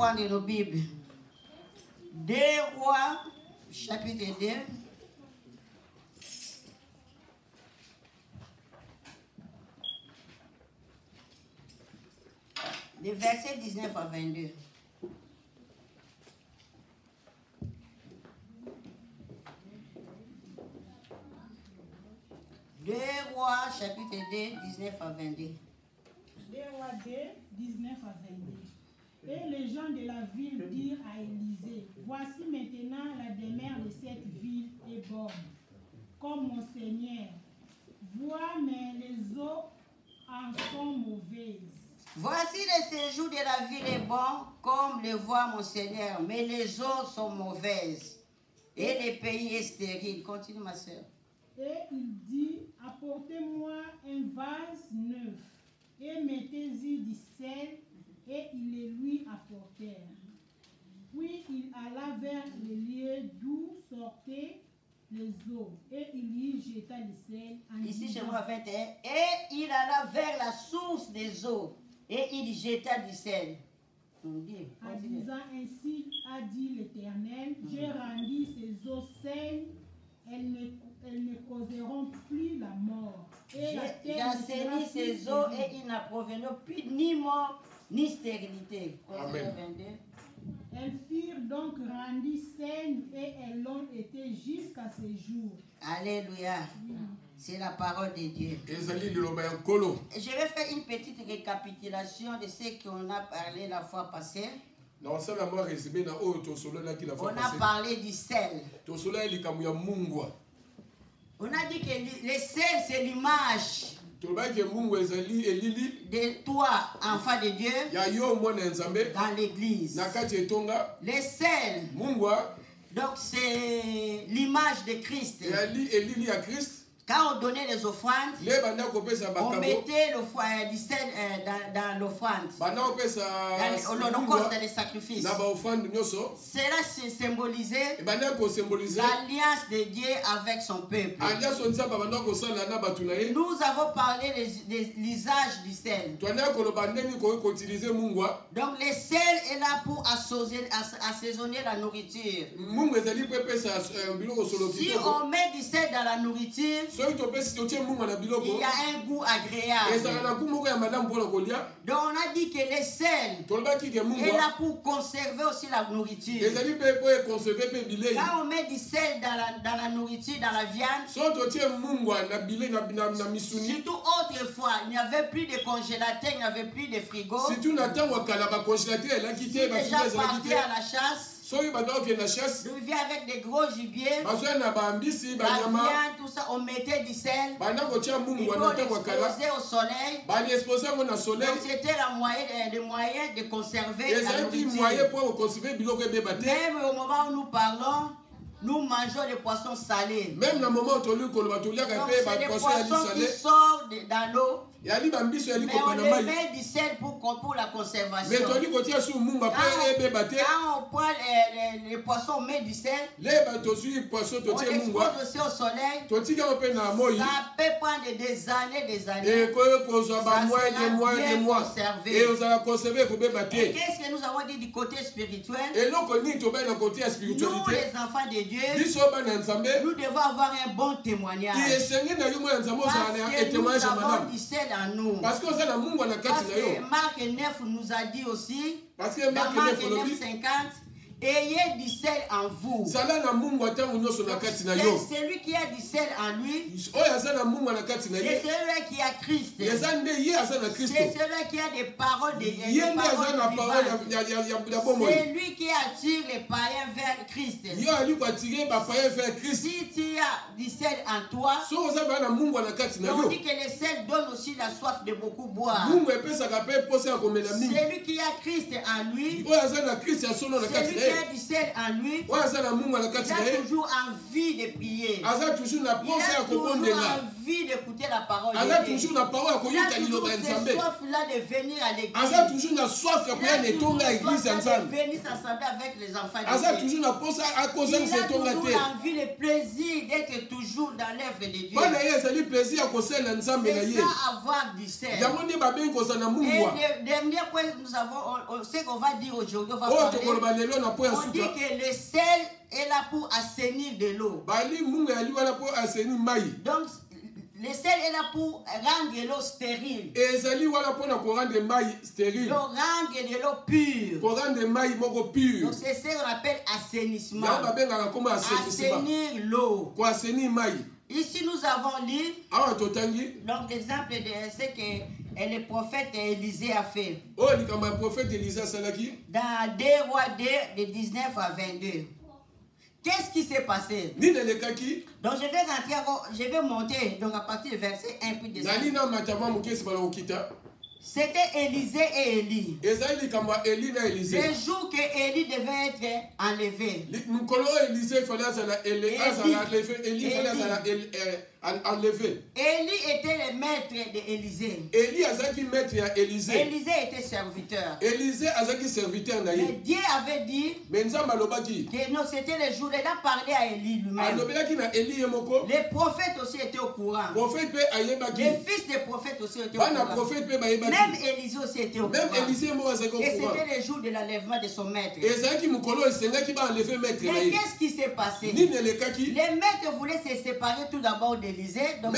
prendre nos Bibles. 2 Rois, chapitre 2. Les versets 19 à 22. Deux Rois, chapitre 2, 19 à 22. 2 Rois 2, 19 à 22. Et les gens de la ville dirent à Élisée, voici maintenant la demeure de cette ville est bonne, comme mon Seigneur voit, mais les eaux en sont mauvaises. Voici le séjour de la ville est bon, comme le voit mon Seigneur, mais les eaux sont mauvaises et le pays est stérile. Continue, ma soeur. Et il dit, apportez-moi un vase neuf et mettez-y du sel, et ils le lui apportèrent. Puis il alla vers le lieu d'où sortaient les eaux, et il y jeta le sel en Ici, disant, chez moi, 21. Et il alla vers la source des eaux, et il jeta du sel. en disant, ainsi a dit l'Éternel, j'ai rendu ces eaux saines, elles ne causeront plus la mort. Et la J'ai terre assaini ces eaux et ils n'approviennent plus ni mort ni stérilité. Amen. Elles furent donc rendues saines et elles l'ont été jusqu'à ce jour. Alléluia. C'est la parole de Dieu. Et Je vais faire une petite récapitulation de ce qu'on a parlé la fois passée. On a parlé du sel. On a dit que le sel, c'est l'image de toi, enfant de Dieu, dans l'église. Le sel, donc c'est l'image de Christ. Quand on donnait les offrandes, on mettait du sel dans l'offrande, dans l'holocauste, dans les sacrifices. Cela symbolisait l'alliance de Dieu avec son peuple. Nous avons parlé de l'usage du sel. Donc le sel est là pour assaisonner la nourriture. Si on met du sel dans la nourriture, il y a un goût agréable. Donc on a dit que le sel est là pour conserver aussi la nourriture. Quand on met du sel dans la nourriture, dans la viande, surtout autrefois, il n'y avait plus de congélateur, il n'y avait plus de frigo. Si les gens partaient à la chasse, nous viens avec des gros gibiers, la viande, tout ça, on mettait du sel, et on l'exposait au soleil. Donc c'était le moyen de conserver la nourriture. Même au moment où nous parlons, nous mangeons des poissons salés. Même le moment où nous c'est des poissons qui sortent dans l'eau. Mais on les met du sel pour la conservation. Quand on prend les poissons, on met du sel. On l'expose aussi au soleil. Ça peut prendre des années. Ça sera bien conservé. Et qu'est-ce que nous avons dit du côté spirituel? Nous, les enfants de Dieu, nous devons avoir un bon témoignage. Parce que nous avons du sel en nous. Parce que Marc 9 nous a dit aussi, dans Marc 9:50, ayez du sel en vous. C'est celui qui a du sel en lui. C'est celui qui a Christ. C'est celui qui a des paroles vivantes. C'est lui qui attire les païens vers Christ. Si tu as du sel en toi, on dit que le sel donne aussi la soif de beaucoup boire. Celui qui a Christ en lui, celui qui a du sel en lui, il a toujours envie de prier. Il a toujours envie envie d'écouter la parole. Il a toujours la parole. Il a toujours cette soif-là de venir à l'église. Il a toujours la soif de venir s'assembler avec les enfants de Dieu. Il a toujours l'envie, le plaisir d'être toujours dans l'œuvre de Dieu. C'est ça, avoir du sel. Et le dernier point, nous avons, ce qu'on va dire aujourd'hui, on dit que le sel est là pour assainir de l'eau. Donc, le sel est là pour rendre l'eau stérile. Pour rendre de l'eau pure. Donc, c'est ce qu'on appelle assainissement. Assainir l'eau. Ici, nous avons lu. Donc, l'exemple de ce que le prophète Élisée a fait. Dans 2 Rois 2, de 19 à 22. Qu'est-ce qui s'est passé? Donc je vais rentrer, je vais monter donc à partir du verset 1 puis 2. C'était Élisée et Élie. Le jour que Élie devait être enlevé. Élie était le maître d'Élisée. Élisée était serviteur. Mais Dieu avait dit que non, c'était le jour. Il a parlé à Élie lui-même. Les prophètes aussi étaient au courant. Les fils des prophètes aussi étaient au courant. Même Élisée aussi était au courant. Et c'était le jour de l'enlèvement de son maître. Mais qu'est-ce qui s'est passé? Les maîtres voulaient se séparer tout d'abord d'Élisée. Donc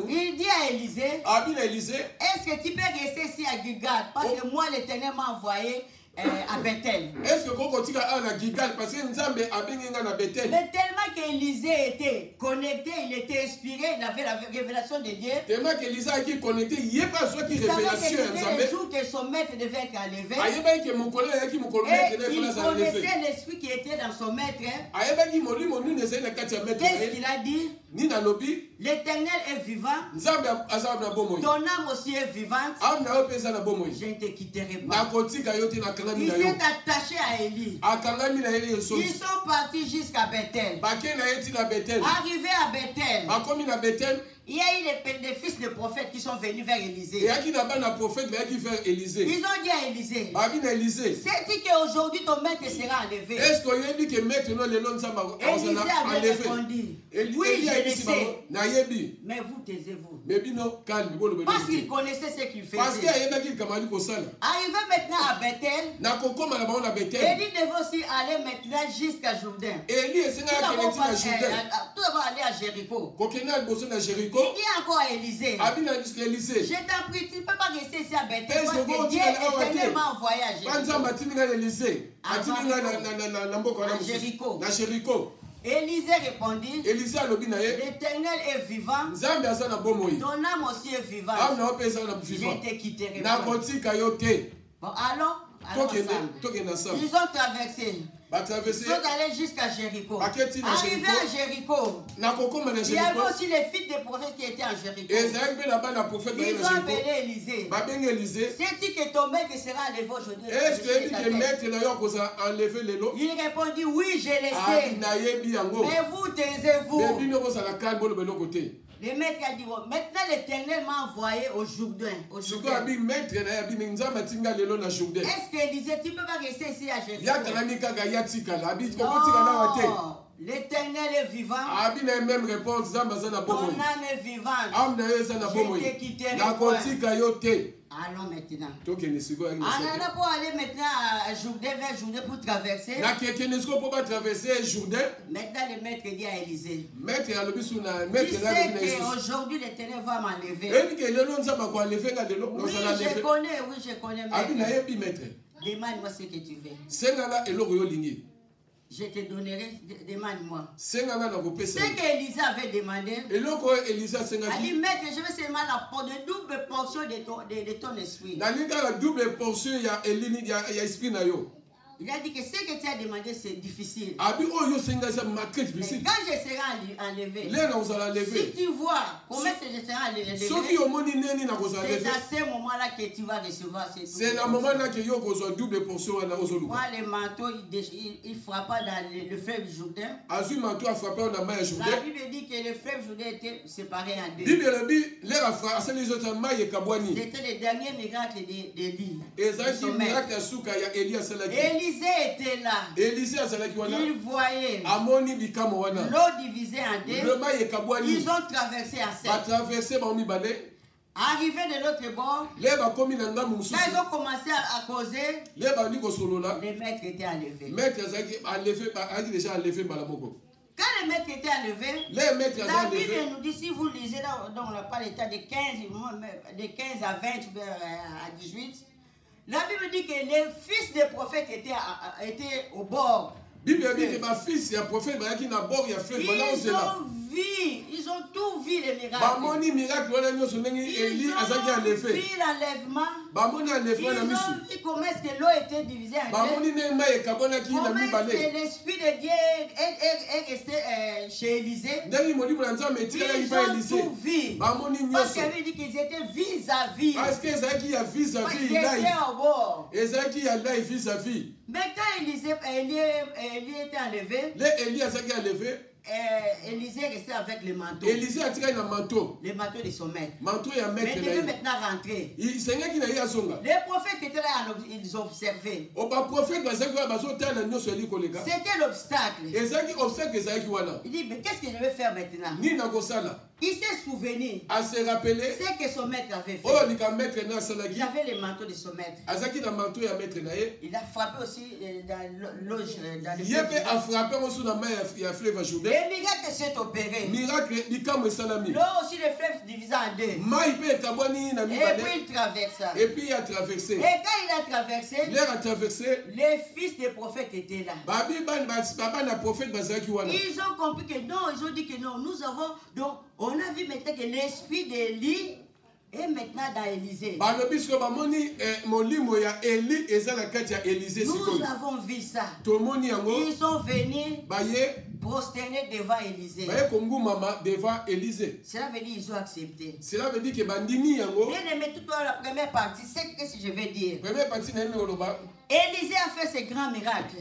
il dit à Élisée, est-ce que tu peux rester ici à Gilgal? Parce que moi l'Éternel m'a envoyé à Bethel. Mais tellement qu'Élisée était connecté, il était inspiré, il avait la révélation de Dieu. Il savait que c'était le jour que son maître devait être enlevé. Et il connaissait l'esprit qui était dans son maître. Qu'est-ce qu'il a dit? L'Éternel est vivant. Ton âme aussi est vivante. Je ne te quitterai pas. Il s'est attaché à Élie. Ils sont partis jusqu'à Bethel. Arrivé à Bethel, il y a eu des fils de prophètes qui sont venus vers Élisée. Ils ont dit à Élisée, sais-tu qu'aujourd'hui ton maître sera enlevé? Élisée avait répondu, oui, je le sais. Mais vous taisez-vous. Parce qu'il connaissait ce qu'il faisait. Arrivé maintenant à Bethel, Élie devait aussi aller maintenant jusqu'à Jourdain. Tout d'abord aller à Jéricho. Il dit encore à Élisée, je t'en prie, tu ne peux pas rester ici à Bethel parce que Dieu est tellement envoyé à Jéricho. Élisée répondit, l'Éternel est vivant, ton âme aussi est vivante, je ne te quitterai pas. Bon, allons ensemble. Ils ont traversé. Ils sont allés jusqu'à Jéricho. Arrivé à Jéricho, il y avait aussi les fils des prophètes qui étaient à Jéricho. Ils ont appelé Élisée. Sais-tu que ton maître sera enlevé aujourd'hui? Il répondit, oui, je le sais. Mais vous taisez-vous. Le maître a dit, maintenant l'Éternel m'a envoyé au Jourdain. Est-ce qu'Élisée, tu ne peux pas rester ici à Jéricho? Non. L'Éternel est vivant. Ton âme est vivante. Je ne te quitterai pas. Allons maintenant. Alors pour aller maintenant à Jourdain, vers Jourdain pour traverser. Maintenant le maître dit à Élisée, tu sais qu'aujourd'hui l'Éternel va m'enlever. Oui, je connais, maître. Demande-moi ce que tu veux. Je te donnerai, demande-moi. Ce qu'Élisée avait demandé, elle dit, maître, je veux seulement la double portion de ton esprit. il a dit que ce que tu as demandé, c'est difficile. Mais quand je serai enlevé, si tu vois comment je serai enlevé, c'est à ce moment-là que tu vas recevoir ces doubles. C'est le moment-là que tu vas double portion. Moi, le manteau, il ne frappe pas dans le fleuve Jourdain. La Bible dit que le fleuve Jourdain était séparé en deux. C'était le dernier miracle d'Élie. Élisée était là. Il voyait l'eau divisée en deux. Ils ont traversé à 7. Arrivé de l'autre bord, quand ils ont commencé à causer, le maître était enlevé. Quand le maître était enlevé, la Bible nous dit, si vous lisez là, on n'a pas l'état de 15 à 20 à 18, la Bible dit que les fils des prophètes étaient au bord. Ils ont tout vu les miracles. Ils ont vu l'enlèvement. Ils ont vu comment est-ce que l'eau était divisée en deux. Comment est-ce que l'Esprit de Dieu est resté chez Élisée. Ils ont tout vu. Parce qu'il avait dit qu'ils étaient vis-à-vis. Parce qu'ils étaient au bord. Mais quand Élie était enlevé, Élisée restait avec le manteau. Le manteau de son maître. Mais il devait maintenant rentrer. Les prophètes étaient là, ils observaient. C'était l'obstacle. Il dit, mais qu'est-ce que je vais faire maintenant? Il s'est souvenu. Ce que son maître avait fait. Il avait le manteau de son maître. Il a frappé aussi dans le fleuve. Le miracle s'est opéré. L'eau aussi, le fleuve divisé en deux. Et puis il traversa. Et quand il a traversé, les fils des prophètes étaient là. Ils ont compris que non, ils ont dit que non, nous avons, donc on a vu maintenant que l'esprit d'Élie est maintenant dans Élisée. Nous avons vu ça. Ils sont venus prosterner devant Élisée. Cela veut dire qu'ils ont accepté. Bien aimé, toute la première partie, c'est ce que je vais dire. Élisée a fait ce grand miracle.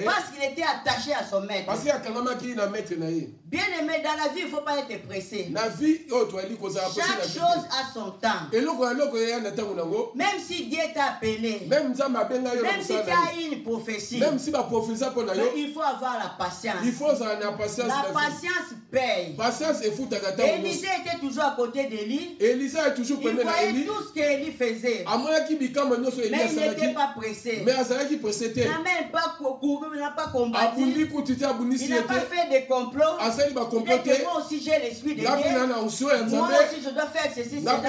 Parce qu'il était attaché à son maître. Bien aimé, dans la vie, il ne faut pas être pressé. Chaque chose a son temps. Même si Dieu t'a appelé, même si tu as une prophétie, il faut avoir la patience. La patience paye. Élisée était toujours à côté d'Élie. Il voyait tout ce qu'Élie faisait. Mais il n'était pas pressé. Il n'a même pas couru, il n'a pas combattu. Il n'a pas fait de complot. Il a dit, moi aussi j'ai l'esprit de Dieu. Moi aussi je dois faire ceci, cela. Il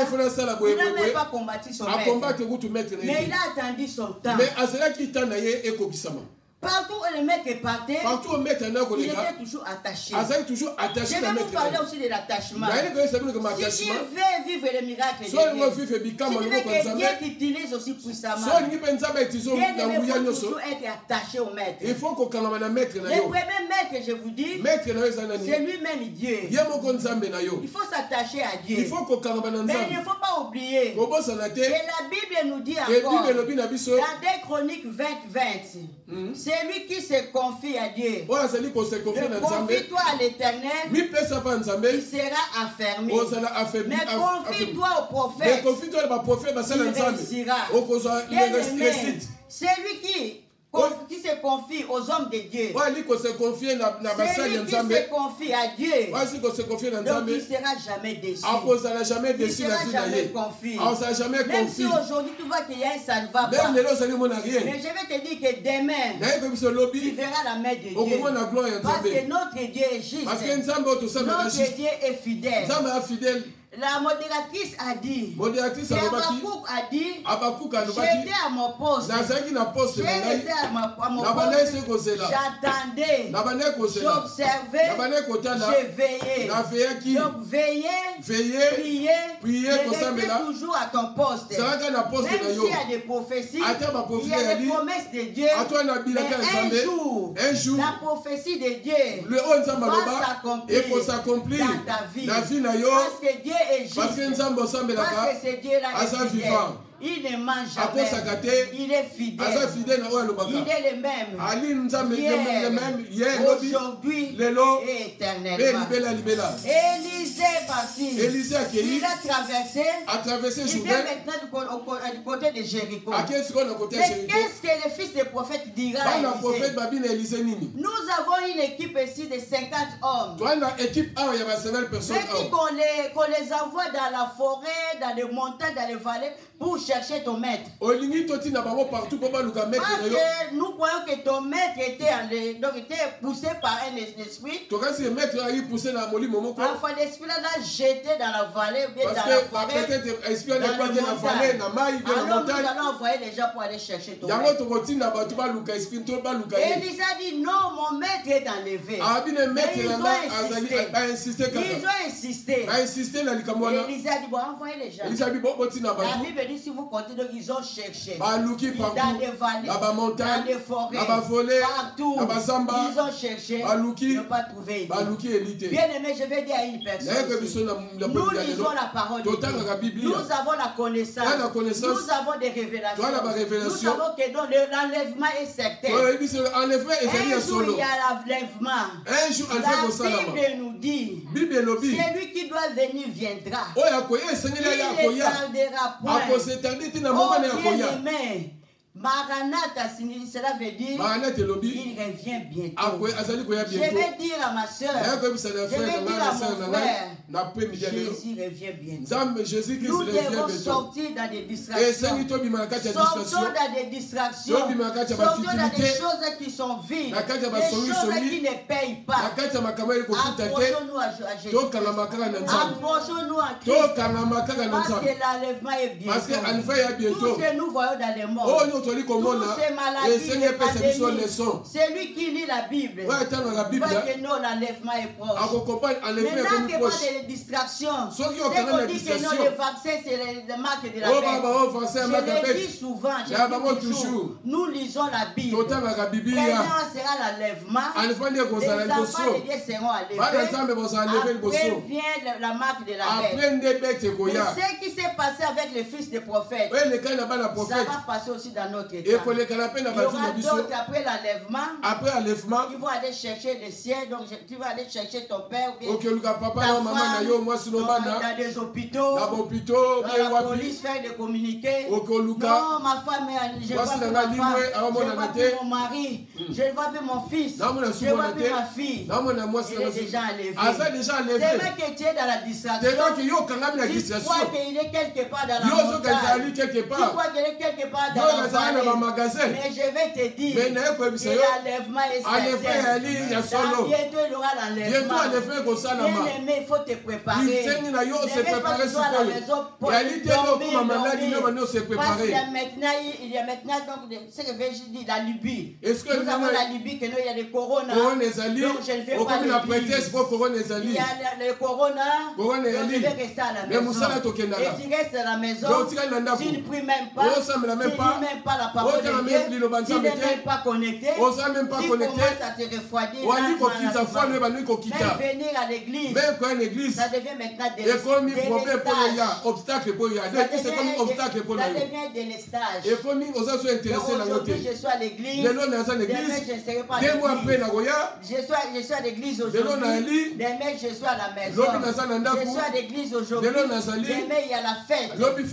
n'a même pas combattu son maître. Mais il a attendu son temps. Partout où le maître partait, il était toujours attaché. Je vais vous parler aussi de l'attachement. Si tu veux vivre le miracle de Dieu, si tu veux que Dieu t'utilise aussi puissamment, Dieu devait toujours être attaché au maître. Le premier maître, je vous dis, c'est lui-même Dieu. Il faut s'attacher à Dieu. Mais il ne faut pas oublier que la Bible nous dit encore, dans 2 Chroniques 20-20, c'est lui qui se confie à Dieu. Confie-toi à l'Éternel, il sera affermi. Mais confie-toi au prophète, il réussira. C'est lui qui se confie aux hommes de Dieu. C'est lui qui se confie à Dieu. Donc il ne sera jamais déçu. Il ne sera jamais confus. Même si aujourd'hui tu vois qu'il y a un ça ne va pas. Mais je vais te dire que demain tu verras la main de Dieu. Parce que notre Dieu est juste. Notre Dieu est fidèle. La modératrice a dit. Modératrice a dit. J'étais à mon poste. J'étais à mon poste. J'attendais. J'observais. Je veillais. Donc veillez. Priez. Restez toujours à ton poste. Même s'il y a des prophéties, il y a des promesses de Dieu. Mais un jour, la prophétie de Dieu va s'accomplir dans ta vie. Parce que Dieu est juste. Parce que c'est Dieu là qui est fidèle. Il ne mange jamais. Il est fidèle. Il est le même. Hier, aujourd'hui et éternellement. Élisée est parti. Il a traversé. Il vient maintenant du côté de Jéricho. Mais qu'est-ce que le fils du prophète dira à Élisée? Nous avons une équipe ici de 50 hommes. Mais qu'on les envoie dans la forêt, dans les montagnes, dans les vallées pour chercher ton maître. Parce que nous croyons que ton maître était poussé par un esprit. Parfois l'esprit l'a jeté dans la vallée, dans la forêt, dans la montagne. Alors nous allons envoyer les gens pour aller chercher ton maître. Et Élisée a dit non, mon maître est enlevé. Mais ils ont insisté. Élisée a dit bon, envoyez les gens. La Bible dit si vous comptez, donc ils ont cherché dans des vallées, dans des forêts, partout. Ils ont cherché, ils n'ont pas trouvé. Bien aimé, je vais dire à une personne, nous lisons la parole de Dieu. Nous avons la connaissance. Nous avons des révélations. Nous savons que l'enlèvement est certain. Un jour il y a l'enlèvement. La Bible nous dit, celui qui doit venir viendra. Il ne tardera point. Oh bien-aimé, Maranatha, cela veut dire il revient bientôt. Je vais dire à ma soeur, je vais dire à mon frère, Jésus revient bientôt. Nous devons sortir dans des distractions. Sortons dans des distractions. Sortons dans des choses qui sont vides. Des choses qui ne payent pas. Approchons-nous à Jésus. Approchons-nous à Christ. Parce que l'enlèvement est bientôt. Tout ce que nous voyons dans les mondes, toutes ces maladies, c'est lui qui lit la Bible. Voit que non, l'enlèvement est proche. Maintenant que pas de distractions, c'est qu'on dit que non, le vaccin c'est la marque de la bête. Je le dis souvent, nous lisons la Bible. Maintenant sera l'enlèvement. Les enfants de Dieu seront enlevés. Après vient la marque de la bête. Mais ce qui s'est passé avec le fils des prophètes, ça va passer aussi dans notre état. Il y aura d'autres après l'enlèvement. Ils vont aller chercher les siens. Donc tu vas aller chercher ton père ou bien ta femme dans des hôpitaux, dans la police, faire des communiqués. Non, ma femme, je ne vois plus ma femme, je ne vois plus mon mari, je ne vois plus mon fils, je ne vois plus ma fille. Il est déjà enlevé. C'est vrai que tu es dans la distraction. Tu crois qu'il est quelque part dans la montagne. Tu crois qu'il est quelque part dans la vallée. Mais je vais te dire que l'enlèvement est certain. Bientôt il y aura l'enlèvement. Bien aimé, il faut te préparer. Ne reste pas toujours à la maison pour dormir. Parce qu'il y a maintenant donc, ce que je dis, la Libye. Nous avons la Libye, il y a des coronas. Donc je ne vais pas le dire. Il y a le corona, donc je vais rester à la maison. Et tu restes à la maison, tu ne pries même pas, tu ne lis même pas la parole de Dieu, tu n'es même pas connecté, tu commences à te refroidir, même venir à l'église, ça devient maintenant des délestage. Aujourd'hui je suis à l'église, demain je ne serai pas à l'église. Je suis à l'église aujourd'hui, demain je suis à la maison. Je suis à l'église aujourd'hui, demain il y a la fête. Donc il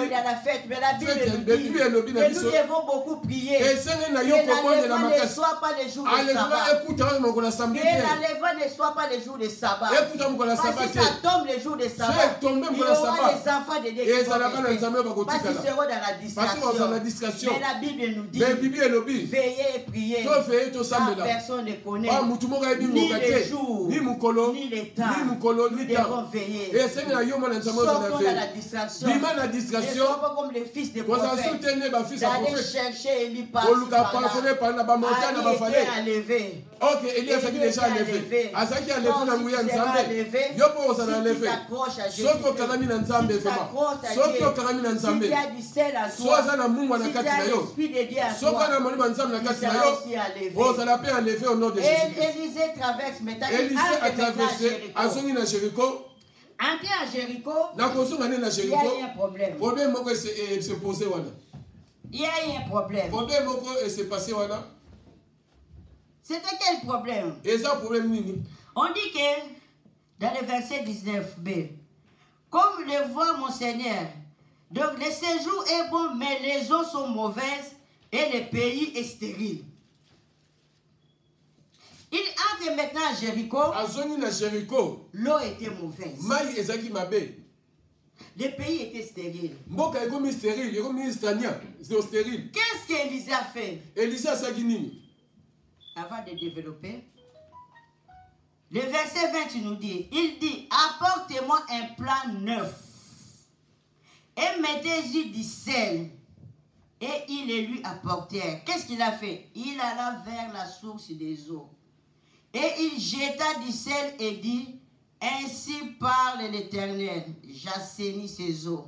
y a la fête, mais la Bible nous dit que biso. Nous devons beaucoup prier. Et Que l'enlèvement ne soit pas les jours de sabbat. Que l'enlèvement ne soit pas les jours de sabbat. Parce que ça tombe les jours de sabbat. Il y aura des enfants de Dieu qui vont parce qu'ils seront dans la distraction. Mais la Bible nous dit, veillez et priez. Car personne ne connaît ni les jours, ni les temps. Nous devons veiller. Sortons de la distraction. Ne soyons pas comme les fils des prophètes. D'aller chercher Élie par-là. Élie était enlevé. Ok, Élie a déjà enlevé. Azaki a levé na nguya nzambe. Yo po za na levé. Soko kalami na nzambe vraiment. Soko kalami na nzambe. Si tu as du sel à toi, soza na mungu na kati na yo. Soko na moni nzambe na kati na yo. Bo za la paix enlevé au nom de Jésus. Élisée traverse maintenant. Élisée a traversé azongi na Jéricho. Entré à Jéricho. Na kozonga na Jéricho. Il y a un problème. Problème moko se posé wana. Il y a eu un problème. Problème moko s'est passé wana. C'était quel problème? On dit que dans le verset 19b, comme le voit mon Seigneur, donc le séjour est bon, mais les eaux sont mauvaises et le pays est stérile. Il entre maintenant à Jéricho. L'eau était mauvaise. Le pays était stérile. Qu'est-ce qu'Élisée a fait? Avant de développer, le verset 20 nous dit, il dit, apportez-moi un plat neuf et mettez-y du sel. Et ils le lui apportèrent. Qu'est-ce qu'il a fait? Il alla vers la source des eaux. Et il jeta du sel et dit, ainsi parle l'Éternel, j'assainis ces eaux.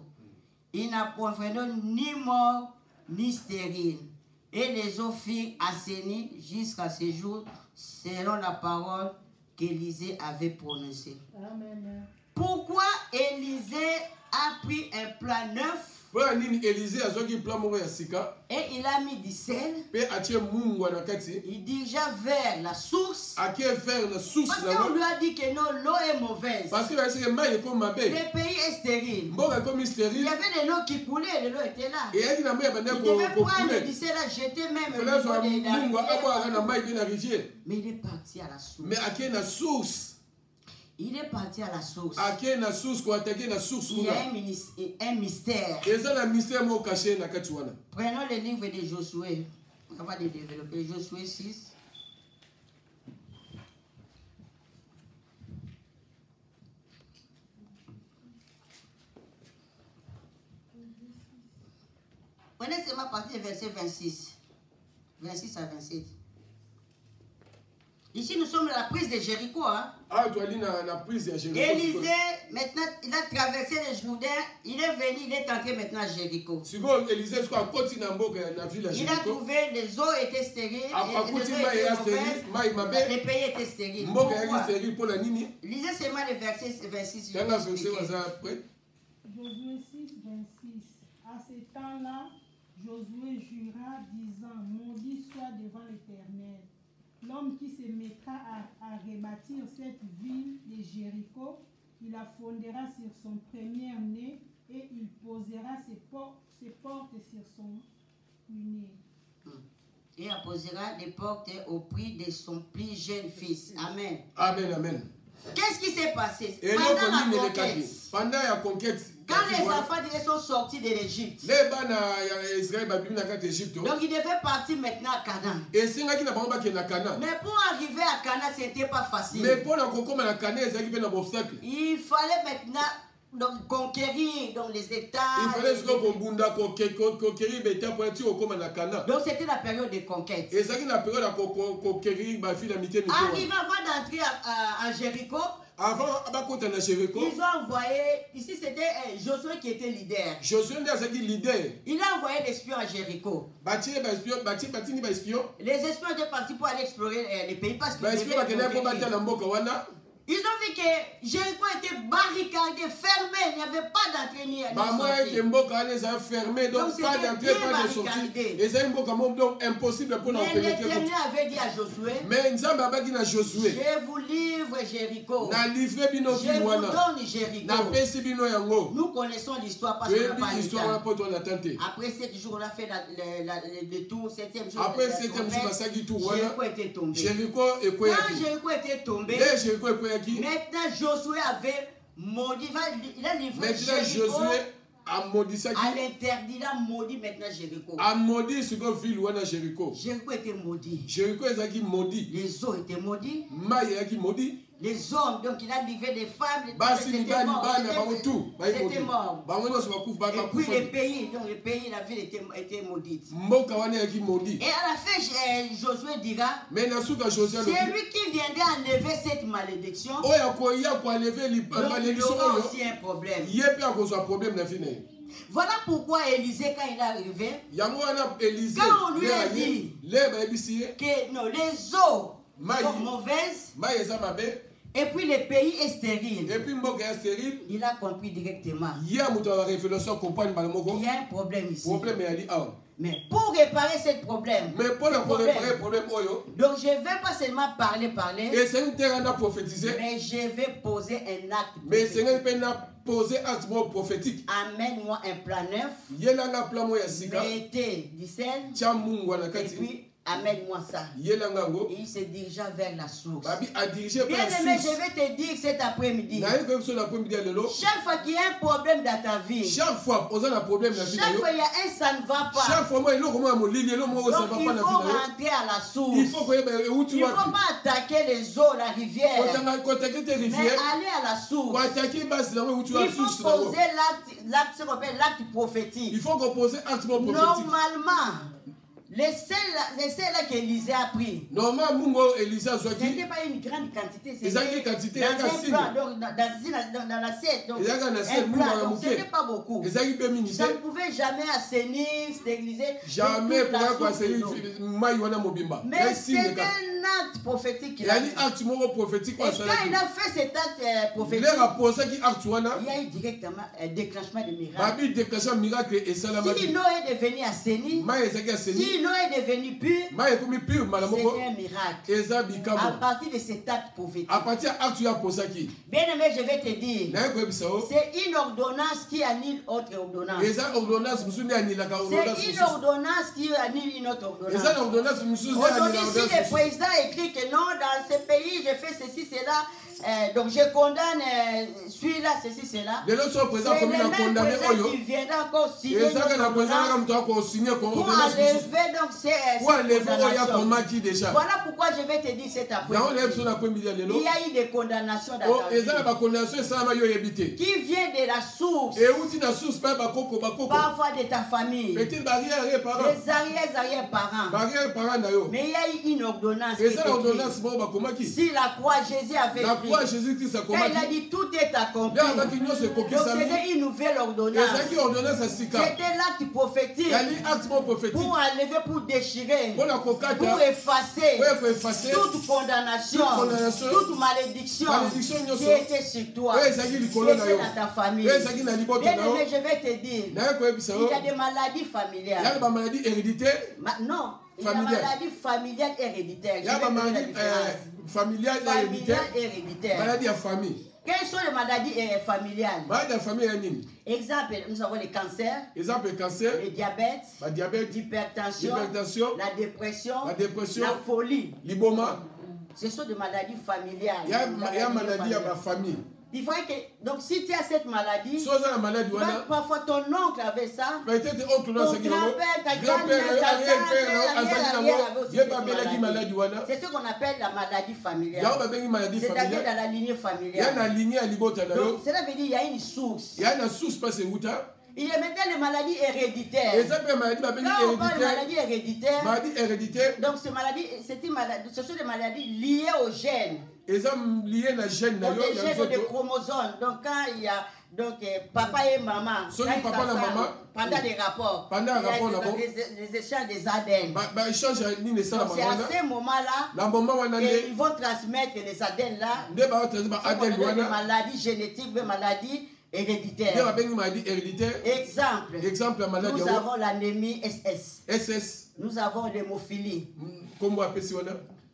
Il n'a point fait ni mort ni stérile. Et les eaux furent assainies jusqu'à ce jour, selon la parole qu'Élisée avait prononcée. Amen. Pourquoi Élisée a pris un plat neuf? Et il a mis du sel. Il dirigea vers la source. Parce qu'on lui a dit que non, l'eau est mauvaise. Le pays est stérile. Il y avait de l'eau qui coulait, l'eau était là. Il devait prendre du sel à jeter même au niveau de la rivière. Mais il est parti à la source. Il est parti à la source. Il y a un mystère. Prenons le livre de Josué. On va le développer. Josué 6. Prenez seulement partie du verset 26. 26 à 27. Ici, nous sommes à la prise de Jéricho. Hein? Élisée, maintenant, il a traversé le Jourdain. Il est venu, il est entré maintenant à Jéricho. Il a trouvé, les eaux étaient stériles. Le pays était stérile. Lisez seulement le verset 26. Josué 6, 26. À ce temps-là, Josué jura, disant, maudit soit devant l'Éternel l'homme qui se mettra à rebâtir cette ville de Jéricho. Il la fondera sur son premier-né et il posera ses portes sur son puisnier. Et il posera les portes au prix de son plus jeune fils. Amen. Amen, amen. Qu'est-ce qui s'est passé pendant la conquête? Quand les enfants d'Israël sont sortis de l'Égypte, donc ils devaient partir maintenant à Canaan. Mais pour arriver à Canaan, ce n'était pas facile. Il fallait maintenant donc, conquérir donc, les États. Il fallait conquérir les États. Donc c'était la période de conquête. Arrivé avant d'entrer à Jéricho, ils ont envoyé, ici c'était Josué qui était leader. Il a envoyé l'espion à Jéricho. Les espions étaient partis pour aller explorer les pays parce qu'ils Ils ont vu que Jéricho était barricadé, fermé, il n'y avait pas d'entrée ni de fermé, donc pas d'entrée, pas de sortie. Et c'est donc impossible pour nous pénétrer. Mais l'Éternel avait dit à Josué, je vous livre Jéricho. Je vous donne Jéricho. Nous connaissons l'histoire parce qu'on n'a pas l'histoire. Après 7 jours, on a fait le tour. 7e jour, après 7e jour, Jéricho était tombé. Quand Jéricho était tombé, maintenant Josué avait maudit, il a livré Jéricho à l'interdit, il a maudit maintenant Jéricho. Jéricho était maudit. Les eaux étaient maudits. Les hommes, donc il a livré des femmes, c'était mort. Et puis les pays, donc les pays, la ville était maudite. Et à la fin, Josué dira, c'est lui qui viendra enlever cette malédiction. Donc il aura aussi un problème. Voilà pourquoi Élisée, quand il est arrivé, quand on lui a dit que non, les eaux sont mauvaises, et puis le pays est stérile, il a compris directement. Il y a un problème ici. Mais pour réparer ce problème, donc je ne vais pas seulement parler, mais je vais poser un acte prophétique. Amène-moi un plan neuf, mettez du sel, et puis amène-moi ça. Et il se dirigea vers la source. Bien aimé, je vais te dire cet après-midi, chaque fois qu'il y a un problème dans ta vie, chaque fois il y a un ça ne va pas, donc il faut rentrer à la source. Il ne faut pas attaquer les eaux, la rivière, mais aller à la source. Il faut poser l'acte prophétique. Normalement, les sels là qu'Élisée a pris, c'était pas une grande quantité, c'était dans l'assiette, donc c'était pas beaucoup. Ça ne pouvait jamais assainir, stériliser. Jamais pour assainir. Mais c'est un acte prophétique qu'il a fait. Et quand il a fait cet acte prophétique, il y a eu directement un déclenchement de miracle. Si l'eau est devenue assainie, si l'eau est devenue pure, c'est un miracle. À partir de cet acte prophétique. Bien aimé, je vais te dire, c'est une ordonnance qui annule autre ordonnance. C'est une ordonnance qui annule une autre ordonnance. Aujourd'hui, si le président écrit que non, dans ce pays, je fais ceci, cela, donc je condamne celui-là, ceci, cela. C'est le même président qui viendra encore signer pour enlever donc ces condamnations. Voilà pourquoi je vais te dire cet après-midi. Il y a eu des condamnations dans ta vie qui viennent de la source, parfois de ta famille, des arrière-parents. Mais il y a eu une ordonnance qui si la croix Jésus avait pris, quand il a dit tout est accompli, donc c'était une nouvelle ordonnance. C'était l'acte prophétique pour enlever, pour déchirer, pour effacer toute condamnation, toute malédiction qui était sur toi, qui était dans ta famille. Bien aimé, je vais te dire, il y a des maladies familiales. Non, il y a des maladies familiales héréditaires. Maladie à famille. Quelles sont les maladies familiales? Exemple, nous avons les cancers, le diabète, l'hypertension, la dépression, la folie. Ce sont des maladies familiales. Il y a une maladie à ma famille. Il faut que, donc si tu as cette maladie, parfois ton oncle avait ça, ton grand-père, ta grand-mère, c'est ce qu'on appelle la maladie familiale. C'est-à-dire dans la lignée familiale. Donc cela veut dire qu'il y a une source. Il y a maintenant les maladies héréditaires. Quand on parle de maladies héréditaires, donc ce sont des maladies liées aux gènes. Donc des gènes ou des chromosomes. Donc quand il y a Donc, papa et maman, pendant des rapports, les échanges des ADN. Donc, c'est à ce moment-là qu'ils vont transmettre les ADN là, des maladies génétiques, des maladies héréditaires. Exemple, nous avons l'anémie SS. Nous avons l'hémophilie.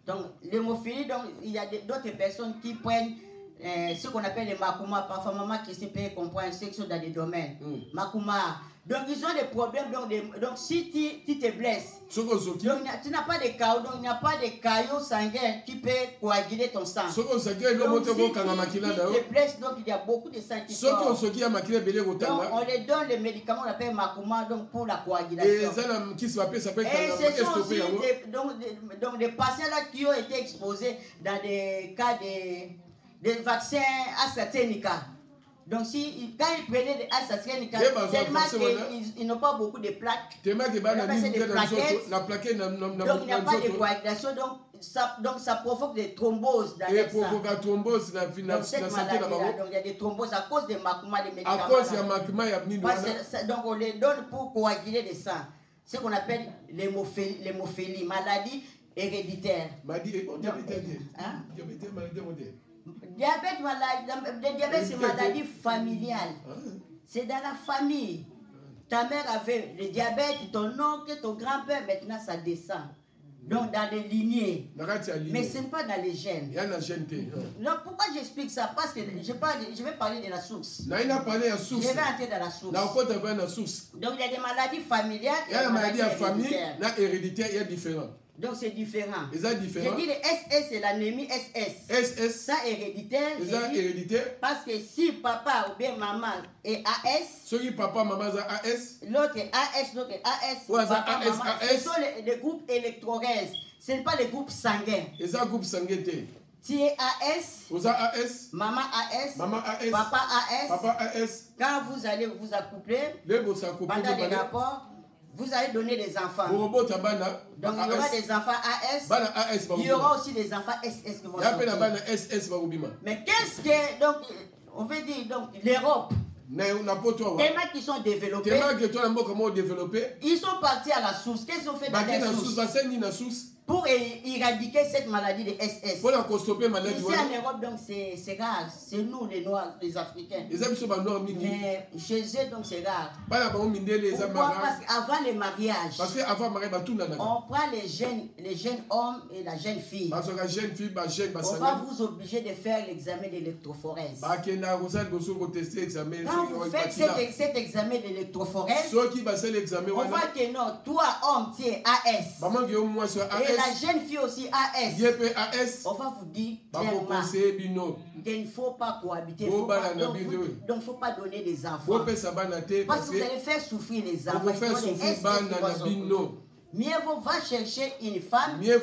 Donc, l'hémophilie, il y a d'autres personnes qui prennent ce qu'on appelle les makuma. Parfois, maman qui peut comprendre ce qui sont dans des domaines. Makuma. Donc, ils ont des problèmes. Donc si tu te blesses, donc, tu n'as pas de caillots, donc il n'y a pas de caillots sanguins qui peut coaguler ton sang. Donc, si tu te blesses, donc il y a beaucoup de sang qui sort. Donc, on les donne les médicaments, on appelle makuma, donc pour la coagulation. Et ce sont aussi donc, des patients là qui ont été exposés dans des cas de vaccins AstraZeneca. Donc, quand ils prenaient des AstraZeneca, tellement qu'ils n'ont pas beaucoup de plaques. Donc, il n'y a pas de coagulation. Donc, ça provoque des thromboses dans le sang. Donc, cette maladie-là, il y a des thromboses à cause des makuma, des médicaments. Donc, on les donne pour coaguler le sang. Ce qu'on appelle l'hémophilie, maladie héréditaire. Diabète, c'est une maladie familiale. C'est dans la famille. Ta mère avait le diabète, ton oncle, ton grand-père, maintenant ça descend. Donc dans les lignées. Mais ce n'est pas dans les gènes. Donc pourquoi j'explique ça? Parce que je vais parler de la source. Je vais entrer dans la source. Donc il y a des maladies familiales et des maladies héréditaires. Il y a différents. Donc c'est différent. J'ai dit le SS, c'est l'anémie SS. Ça héréditaire. Parce que si papa ou bien maman est AS, l'autre est AS, l'autre est AS. Ce sont les groupes électrorèses. Ce n'est pas les groupes sanguins. Tu es AS, maman AS, papa AS. Quand vous allez vous accoupler, pendant des rapports, vous allez donner des enfants. Donc il y aura des enfants AS. Il y aura aussi des enfants SS qui vont sortir. Mais qu'est-ce que... Donc, on veut dire donc l'Europe. Tellement qu'ils sont développés. Ils sont partis à la source. Qu'est-ce qu'ils ont fait dans la source? Pour éradiquer cette maladie de SS. Ici en Europe, donc c'est rare. C'est nous les Noirs, les Africains. Mais chez eux, donc c'est rare. Pourquoi? Parce qu'avant les mariages, on prend les jeunes hommes et la jeune fille. On va vous obliger de faire l'examen d'électrophorèse. Quand vous faites cet examen d'électrophorèse, on voit que non, toi homme, tu es AS. Et la jeune fille aussi AS. On va vous dire clairement qu'il ne faut pas cohabiter. Donc il ne faut pas donner des enfants. Parce que vous allez faire souffrir les enfants. Mieux vaut va chercher une femme qui est AA,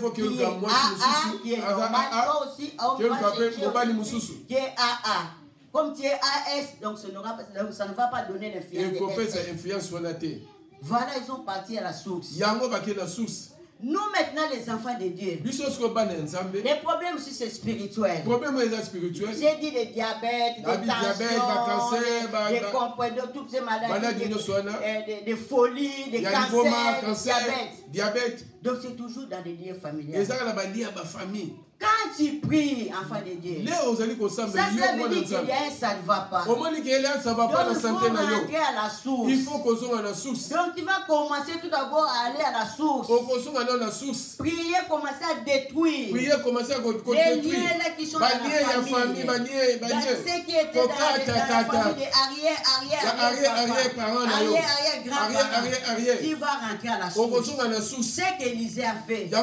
qui est normale, toi aussi, qui est AA. Comme tu es AS, donc ça ne va pas donner l'influence. Voilà, ils sont partis à la source. Nous maintenant les enfants de Dieu, les problèmes aussi c'est spirituel. J'ai dit des diabètes, des tensions, des compréhensions, toutes ces maladies, des folies, des cancers, diabète. Donc c'est toujours dans des liens familiaux. Quand tu pries, enfant de Dieu, ça veut dire qu'il y a un ça ne va pas. Donc il faut rentrer à la source. Donc tu vas commencer tout d'abord à aller à la source. Prier, commencer à détruire les liens qui sont dans la famille. Dans ce qui était dans la famille des arrière-grands-parents. Tu vas rentrer à la source. C'est qu'Élisée a fait. Il a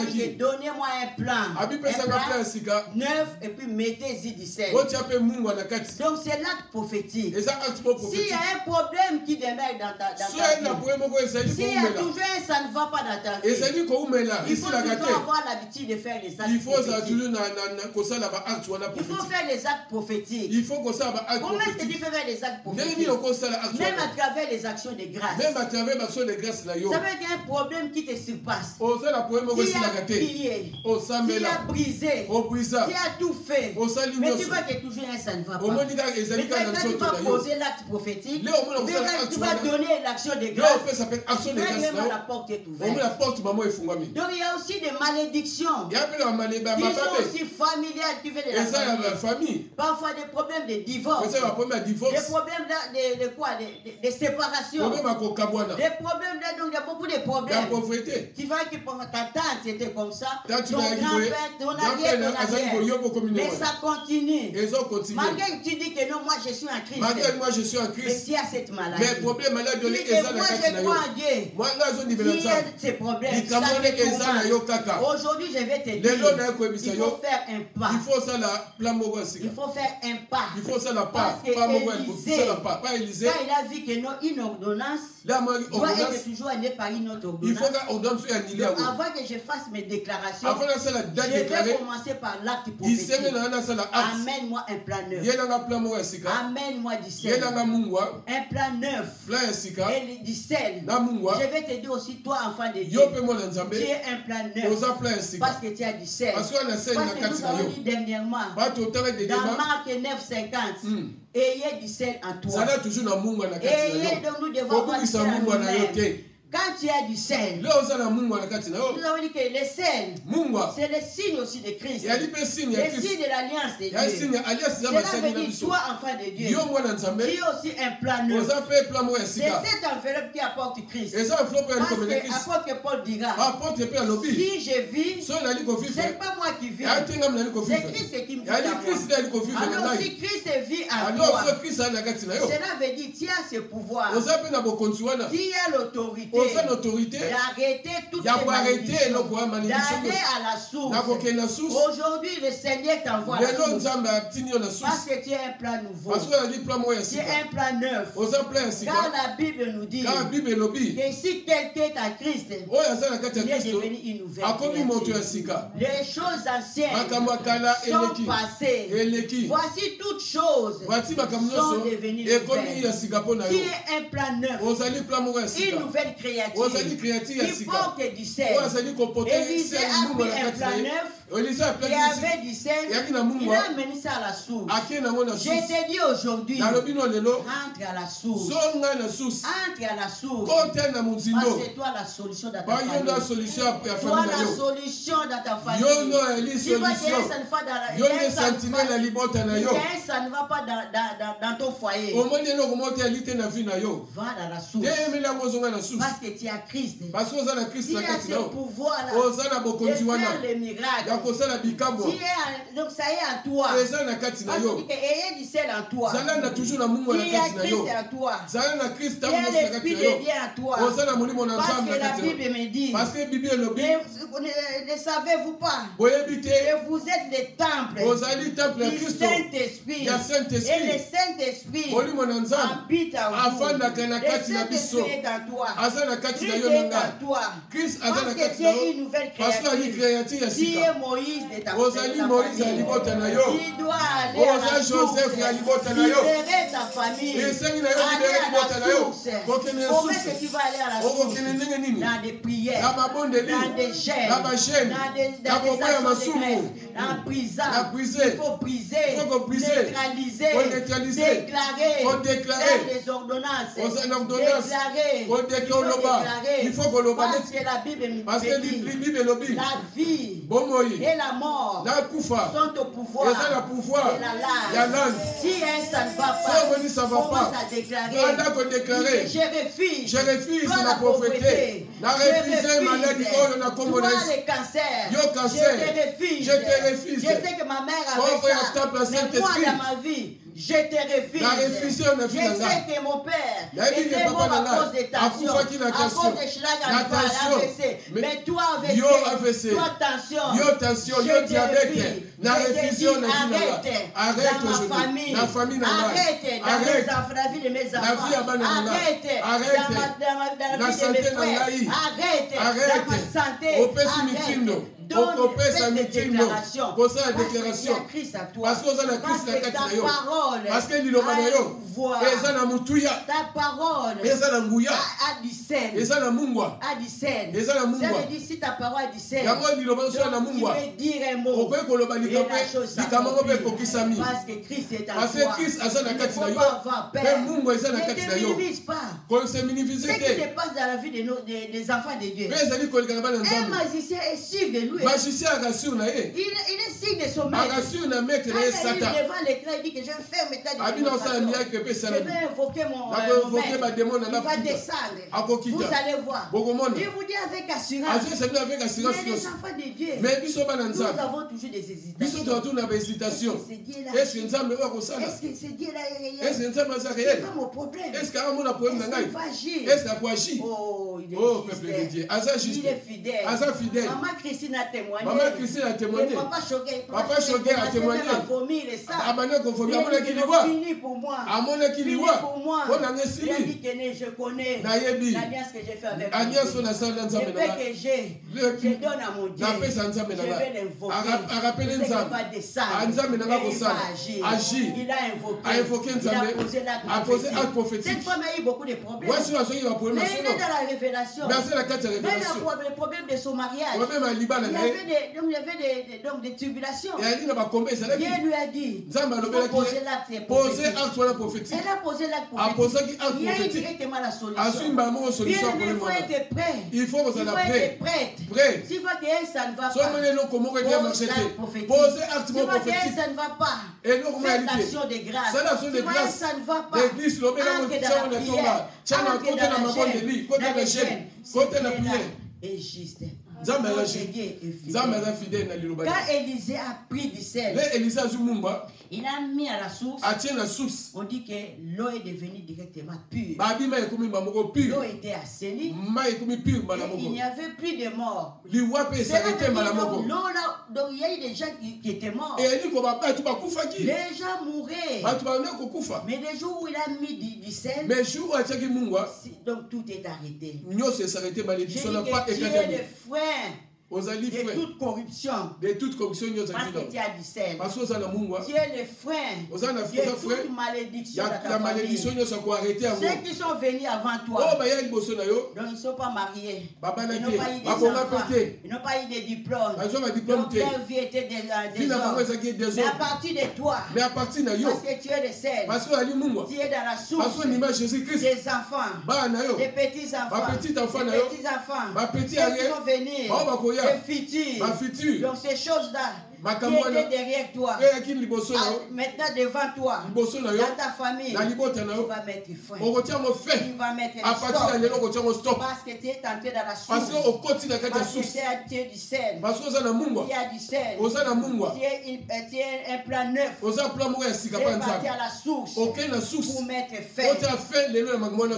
dit donnez-moi un plan. Neuf et puis mettez-y du sel. Donc c'est l'acte prophétique. S'il y a un problème qui demeure dans ta vie, s'il y a toujours un ça ne va pas dans ta vie, il faut toujours avoir l'habitude de faire les actes prophétiques. Il faut faire les actes prophétiques. Comment est-ce que tu fais faire les actes prophétiques? Même à travers les actions de grâce. Ça veut dire un problème qui te passe. Tu as prié. Tu as brisé. Tu as tout fait. Mais tu vois que toujours ça ne va pas. Mais quand tu vas poser l'acte prophétique, quand tu vas donner l'action de grâce, même la porte est ouverte. Donc il y a aussi des malédictions qui sont aussi familiales qui viennent de la famille. Parfois des problèmes de divorce. Des problèmes de quoi? De séparation. Des problèmes donc il y a beaucoup de problèmes. Tu vois que ta tante c'était comme ça, ton grand-père, ton arrière. Mais ça continue. Malgré que tu dis que non, moi je suis en Christ. Mais tu as cette maladie. Mais problème maladie moi je crois en Dieu. Qui a ces problèmes. Aujourd'hui je vais te dire, il faut faire un pas. Il faut faire un pas. Parce que Élisée, quand il a vu que non, une ordonnance doit être toujours annulée par une autre ordonnance. Donc, avant que je fasse mes déclarations, je vais commencer par l'acte prophétique. Amène-moi un plan neuf. Amène-moi du sel. Un plan neuf. Et du sel. Je vais te dire aussi, toi, enfant de Dieu, tu es un plan neuf. Parce que tu as du sel. Parce que nous avons dit dernièrement, dans Marc 9,50, ayez du sel en toi. Ayez, donc nous devons avoir du sel en nous-mêmes. Quand tu as du sel, nous avons dit que le sel, c'est le signe aussi de Christ. Le signe de l'alliance de Dieu. Cela veut dire, toi, enfant de Dieu, tu es aussi un plan neuf. C'est cette enveloppe qui apporte Christ. Parce que apôtre Paul dira, si je vis, ce n'est pas moi qui vis, c'est Christ qui me vit en moi. Alors si Christ vit en toi, cela veut dire, tu as ce pouvoir, tu as l'autorité d'arrêter toutes ces malédictions, d'aller à la source. Aujourd'hui, le Seigneur t'envoie à la source. Parce que tu as un plan nouveau. Tu as un plan neuf. Car la Bible nous dit que si quelqu'un est à Christ, il est devenu une nouvelle créature. Les choses anciennes sont passées. Voici toutes choses sont devenues nouvelles. Tu es un plan neuf. Une nouvelle créature. Qui porte du sel. Élisée a pris un plan neuf. Il avait du sel. Il a amené ça à la source. Je te dis aujourd'hui, entre à la source. Entre à la source. Parce que toi la solution dans ta famille. Toi la solution dans ta famille. Tu vois que ça ne va pas dans ton foyer. Va dans la source. Parce que tu as Christ. Tu as ce pouvoir de faire les miracles. Donc ça est en toi. Parce que ayez du sel en toi. Tu as Christ en toi. Tu as l'Esprit de Dieu en toi. Parce que la Bible me dit, ne savez-vous pas que vous êtes les temples du Saint-Esprit. Et le Saint-Esprit habite en vous. Le Saint-Esprit est en toi. Christ est en toi. Parce que tu es une nouvelle créature. Tu es Moïse de ta famille. Tu dois aller à la source. Libérer ta famille. Aller à la source. Comment est-ce que tu vas aller à la source? Dans des prières, dans des gènes, dans des actions de grève, dans prison. Il faut briser, neutraliser, déclarer les ordonnances. Déclarer. Il faut parce que la Bible me dit, la vie et la mort sont au pouvoir de la langue. Si ça ne va pas, commence à déclarer. Je refuse la pauvreté. Toi le cancer. Je te refuse. Je sais que ma mère avait ça. Mais moi dans ma vie, je te refuse. Je sais que mon père était mort à cause des tensions, à cause des schlaganfalls, AVC. Mais toi AVC, toi tension, je te refuse. Arrête dans ma famille. Arrête dans la vie de mes enfants. Arrête dans la vie de mes frères. Arrête dans ma santé. Fais des déclarations. Parce que ta parole a du sel. Ça veut dire si ta parole a du sel, tu peux dire un mot et la chose s'accomplit. Parce que Christ est en toi. Il ne faut pas avoir peur. Ne te minimise pas. Ce qui se passe dans la vie des enfants de Dieu. Un magicien est sûr de lui. Il est sûr de son maître. Quand il est devant l'écran, il dit que je vais faire mes tas de démonstrations. Je vais invoquer mon maître. Il va descendre. Vous allez voir. Il vous dit avec assurance. Mais les enfants de Dieu, nous avons toujours des hésitations. Est-ce que ce Dieu-là est réel? C'est pas mon problème. Est-ce qu'il va agir? Oh, il est fidèle. Maman Christine a témoigné. Papa Chogué a témoigné. Il a fini pour moi. Il a dit que je connais l'alliance que j'ai fait avec mon Dieu. Le paix que j'ai, je donne à mon Dieu. Je vais l'invoquer. Il va descendre. Il va agir. Il a invoqué. Il a posé l'acte prophétique. Cette femme a eu beaucoup de problèmes. Mais il est dans la révélation. Mais le problème de son mariage. Il y avait des tribulations. Dieu lui a dit, il faut poser l'acte prophétique. Elle a posé l'acte prophétique. Il y a eu directement la solution. Il faut être prêt. Il faut être prêt. S'il voit que ça ne va pas, pose l'acte prophétique. Si voit que ça ne va pas, faites l'action de grâce. Si voit que ça ne va pas, entre dans la prière. Entre dans la chaîne. Et juste. Quand Élisée a pris du sel, il a mis à la source. On dit que l'eau est devenue directement pure. L'eau était assainie. Il n'y avait plus de morts. Donc il y a eu des gens qui étaient morts. Les gens mouraient. Mais le jour où il a mis du sel, donc tout est arrêté. Dieu est le frein de toute corruption. Parce que tu as du sel. Tu es le frein de toute malédiction dans ta famille. Ceux qui sont venus avant toi, donc ils ne sont pas mariés. Ils n'ont pas eu des enfants. Ils n'ont pas eu de diplômes. Donc leur vie était désordre. Mais à partir de toi, parce que tu es le sel, tu es dans la source des enfants, des petits-enfants, ceux qui vont venir, les futurs. Donc ces choses-là qui étaient derrière toi, maintenant devant toi, dans ta famille, tu vas mettre fin. Tu vas mettre stop. Parce que tu es entré dans la source. Parce que tu es du sel. Tu as du sel. Tu es un plan neuf. Tu es parti à la source pour mettre fin.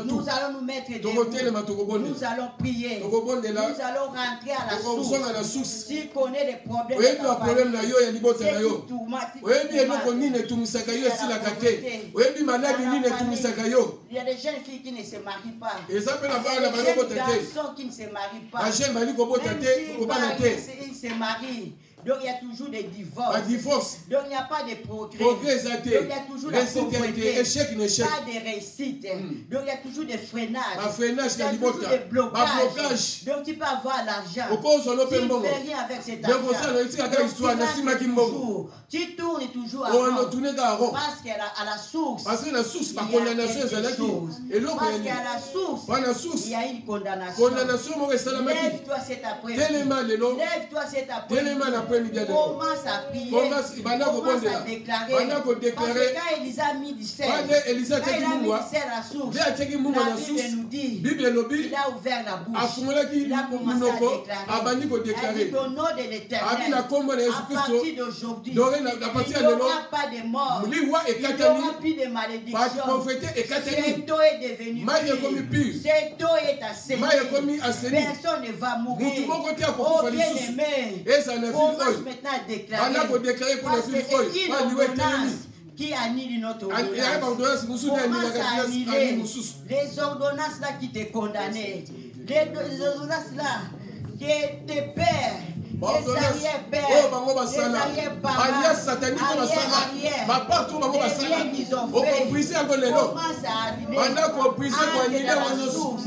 Nous allons nous mettre debout. Nous allons prier. Nous allons rentrer à la source. Si tu connais les problèmes de ta famille, il y a des jeunes filles qui ne se marient pas. Il y a des jeunes garçons qui ne se marient pas. Même si ils se marient, donc il y a toujours des divorces. Donc il n'y a pas de progrès. Donc il y a toujours la pauvreté. Pas de réussite. Donc il y a toujours des freinages. Il y a toujours des blocages. Donc tu peux avoir l'argent. Tu ne fais rien avec cet argent. Tu tournes toujours à rond. Parce qu'à la source, il y a quelque chose. Parce qu'à la source, il y a une condamnation. Lève-toi cet après-midi. Lève-toi cet après-midi. Commence à prier. Commence à déclarer. Parce que quand Élisée a mis du sel, à la source, la Bible nous dit, il a ouvert la bouche. Il a commencé à déclarer. Il dit au nom de l'Éternel, à partir d'aujourd'hui, il n'y aura pas de mort. Il n'y aura plus de malédiction. Cette eau est devenue pure. Cette eau est assainnie. Personne ne va mourir. Oh bien-aimé, commence maintenant à déclarer. Parce que c'est une ordonnance qui annule notre ordonnance. Commence à annuler les ordonnances là qui te condamnaient. Les ordonnances là qui te perdent. Les arrière-pères, les arrière-parents, arrière-arrière, qu'ils ont fait, commence à annuler à la source.